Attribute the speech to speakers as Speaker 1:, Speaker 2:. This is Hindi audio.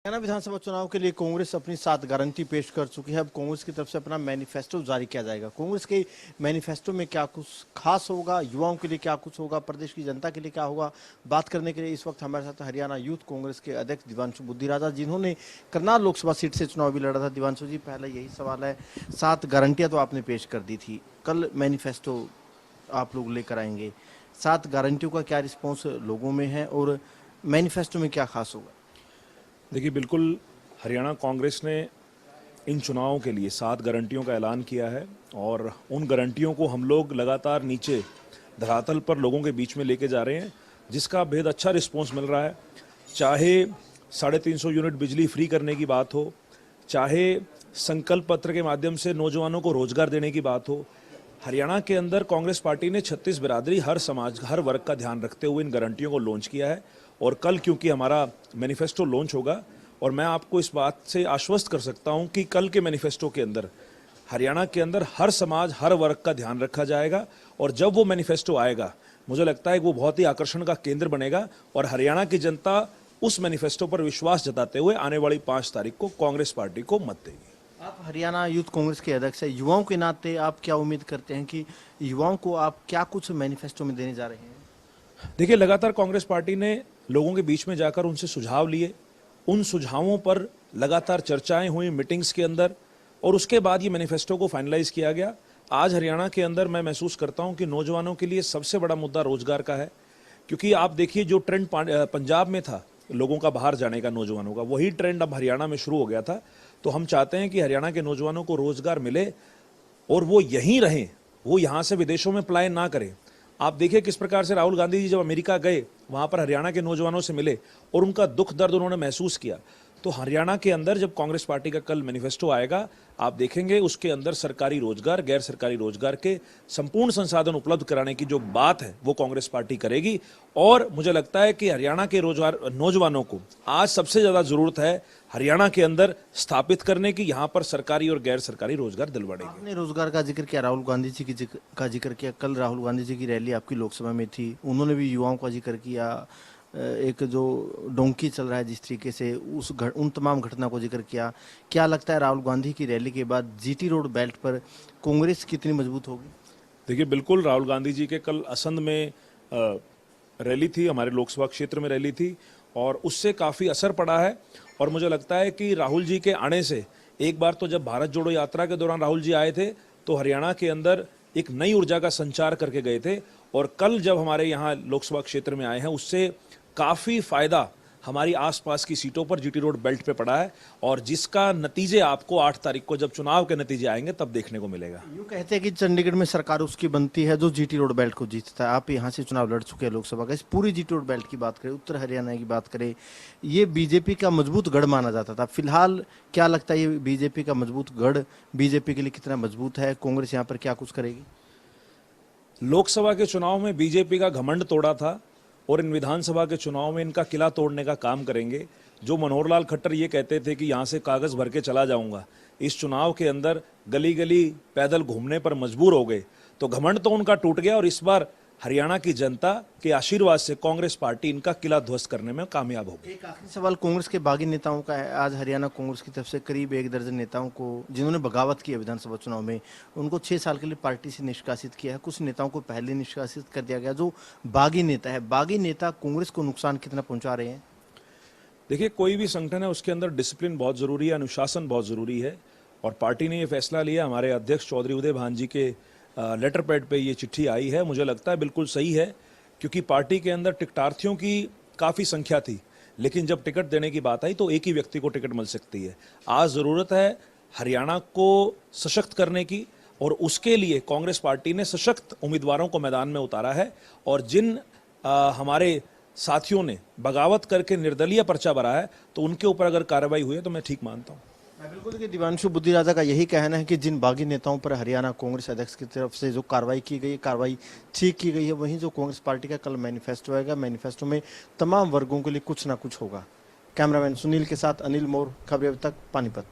Speaker 1: हरियाणा विधानसभा चुनाव के लिए कांग्रेस अपनी 7 गारंटी पेश कर चुकी है। अब कांग्रेस की तरफ से अपना मैनिफेस्टो जारी किया जाएगा। कांग्रेस के मैनिफेस्टो में क्या कुछ खास होगा, युवाओं के लिए क्या कुछ होगा, प्रदेश की जनता के लिए क्या होगा, बात करने के लिए इस वक्त हमारे साथ हरियाणा यूथ कांग्रेस के अध्यक्ष दिवांशु बुद्धिराजा, जिन्होंने करनाल लोकसभा सीट से चुनाव भी लड़ा था। दिवांशु जी, पहला यही सवाल है, 7 गारंटियां तो आपने पेश कर दी थी, कल मैनिफेस्टो आप लोग लेकर आएंगे। 7 गारंटियों का क्या रिस्पॉन्स लोगों में है और मैनिफेस्टो में क्या खास होगा?
Speaker 2: देखिए, बिल्कुल हरियाणा कांग्रेस ने इन चुनावों के लिए 7 गारंटियों का ऐलान किया है और उन गारंटियों को हम लोग लगातार नीचे धरातल पर लोगों के बीच में लेके जा रहे हैं, जिसका बेहद अच्छा रिस्पॉन्स मिल रहा है। चाहे 350 यूनिट बिजली फ्री करने की बात हो, चाहे संकल्प पत्र के माध्यम से नौजवानों को रोजगार देने की बात हो, हरियाणा के अंदर कांग्रेस पार्टी ने 36 बिरादरी, हर समाज, हर वर्ग का ध्यान रखते हुए इन गारंटियों को लॉन्च किया है। और कल क्योंकि हमारा मैनिफेस्टो लॉन्च होगा, और मैं आपको इस बात से आश्वस्त कर सकता हूं कि कल के मैनिफेस्टो के अंदर हरियाणा के अंदर हर समाज, हर वर्ग का ध्यान रखा जाएगा। और जब वो मैनिफेस्टो आएगा, मुझे लगता है कि वो बहुत ही आकर्षण का केंद्र बनेगा और हरियाणा की जनता उस मैनिफेस्टो पर विश्वास जताते हुए आने वाली 5 तारीख को कांग्रेस पार्टी को मत देगी।
Speaker 1: आप हरियाणा यूथ कांग्रेस के अध्यक्ष हैं, युवाओं के नाते आप क्या उम्मीद करते हैं कि युवाओं को आप क्या कुछ मैनिफेस्टो में देने जा रहे हैं?
Speaker 2: देखिए, लगातार कांग्रेस पार्टी ने लोगों के बीच में जाकर उनसे सुझाव लिए, उन सुझावों पर लगातार चर्चाएं हुई मीटिंग्स के अंदर, और उसके बाद ये मैनिफेस्टो को फाइनलाइज किया गया। आज हरियाणा के अंदर मैं महसूस करता हूं कि नौजवानों के लिए सबसे बड़ा मुद्दा रोजगार का है, क्योंकि आप देखिए जो ट्रेंड पंजाब में था लोगों का बाहर जाने का, नौजवानों का, वही ट्रेंड अब हरियाणा में शुरू हो गया था। तो हम चाहते हैं कि हरियाणा के नौजवानों को रोजगार मिले और वो यहीं रहें, वो यहाँ से विदेशों में पलायन ना करें। आप देखिए किस प्रकार से राहुल गांधी जी जब अमेरिका गए, वहां पर हरियाणा के नौजवानों से मिले और उनका दुख दर्द उन्होंने महसूस किया। तो हरियाणा के अंदर जब कांग्रेस पार्टी का कल मैनिफेस्टो आएगा, आप देखेंगे उसके अंदर सरकारी रोजगार, गैर सरकारी रोजगार के संपूर्ण संसाधन उपलब्ध कराने की जो बात है वो कांग्रेस पार्टी करेगी। और मुझे लगता है कि हरियाणा के रोजगार नौजवानों को आज सबसे ज्यादा जरूरत है हरियाणा के अंदर स्थापित करने की, यहाँ पर सरकारी और गैर सरकारी रोजगार दिलवाड़ेंगे।
Speaker 1: आपने रोजगार का जिक्र किया, राहुल गांधी जी का जिक्र किया। कल राहुल गांधी जी की रैली आपकी लोकसभा में थी, उन्होंने भी युवाओं का जिक्र किया। एक जो डोंकी चल रहा है जिस तरीके से, उन तमाम घटना को जिक्र किया। क्या लगता है राहुल गांधी की रैली के बाद जीटी रोड बेल्ट पर कांग्रेस कितनी मजबूत होगी?
Speaker 2: देखिए, बिल्कुल राहुल गांधी जी के कल असंध में रैली थी, हमारे लोकसभा क्षेत्र में रैली थी, और उससे काफ़ी असर पड़ा है। और मुझे लगता है कि राहुल जी के आने से, एक बार तो जब भारत जोड़ो यात्रा के दौरान राहुल जी आए थे तो हरियाणा के अंदर एक नई ऊर्जा का संचार करके गए थे, और कल जब हमारे यहाँ लोकसभा क्षेत्र में आए हैं उससे काफ़ी फायदा हमारी आसपास की सीटों पर जीटी रोड बेल्ट पे पड़ा है, और जिसका नतीजे आपको 8 तारीख को जब चुनाव के नतीजे आएंगे तब देखने को मिलेगा।
Speaker 1: यूँ कहते हैं कि चंडीगढ़ में सरकार उसकी बनती है जो जीटी रोड बेल्ट को जीतता है। आप यहाँ से चुनाव लड़ चुके हैं लोकसभा का। इस पूरी जीटी रोड बेल्ट की बात करें, उत्तर हरियाणा की बात करें, ये बीजेपी का मजबूत गढ़ माना जाता था। फिलहाल क्या लगता है, ये बीजेपी का मजबूत गढ़ बीजेपी के लिए कितना मजबूत है? कांग्रेस यहाँ पर क्या कुछ करेगी?
Speaker 2: लोकसभा के चुनाव में बीजेपी का घमंड तोड़ा था और इन विधानसभा के चुनाव में इनका किला तोड़ने का काम करेंगे। जो मनोहर लाल खट्टर ये कहते थे कि यहाँ से कागज भर के चला जाऊंगा, इस चुनाव के अंदर गली गली पैदल घूमने पर मजबूर हो गए, तो घमंड तो उनका टूट गया। और इस बार हरियाणा की जनता के आशीर्वाद से कांग्रेस पार्टी इनका किला ध्वस्त करने में कामयाब होगी।
Speaker 1: एक आखिरी सवाल कांग्रेस के बागी नेताओं का है। आज हरियाणा कांग्रेस की तरफ से करीब 1 दर्जन नेताओं को, जिन्होंने बगावत की है विधानसभा चुनाव में, उनको 6 साल के लिए पार्टी से निष्कासित किया है। कुछ नेताओं को पहले निष्कासित कर दिया गया। जो बागी नेता है, बागी नेता कांग्रेस को नुकसान कितना पहुंचा रहे हैं?
Speaker 2: देखिए, कोई भी संगठन है उसके अंदर डिसिप्लिन बहुत जरूरी है, अनुशासन बहुत जरूरी है, और पार्टी ने ये फैसला लिया। हमारे अध्यक्ष चौधरी उदय भान जी के लेटर पैड पे ये चिट्ठी आई है, मुझे लगता है बिल्कुल सही है, क्योंकि पार्टी के अंदर टिकटार्थियों की काफ़ी संख्या थी, लेकिन जब टिकट देने की बात आई तो एक ही व्यक्ति को टिकट मिल सकती है। आज ज़रूरत है हरियाणा को सशक्त करने की, और उसके लिए कांग्रेस पार्टी ने सशक्त उम्मीदवारों को मैदान में उतारा है। और जिन हमारे साथियों ने बगावत करके निर्दलीय पर्चा भरा है, तो उनके ऊपर अगर कार्रवाई हुई है तो मैं ठीक मानता हूँ।
Speaker 1: बिल्कुल, देखिए दिवांशु बुद्धिराजा का यही कहना है कि जिन बागी नेताओं पर हरियाणा कांग्रेस अध्यक्ष की तरफ से जो कार्रवाई की गई, कार्रवाई ठीक की गई है। वहीं जो कांग्रेस पार्टी का कल मैनिफेस्टो आएगा, मैनिफेस्टो में तमाम वर्गों के लिए कुछ ना कुछ होगा। कैमरामैन सुनील के साथ अनिल मोर, खबरें अब तक, पानीपत।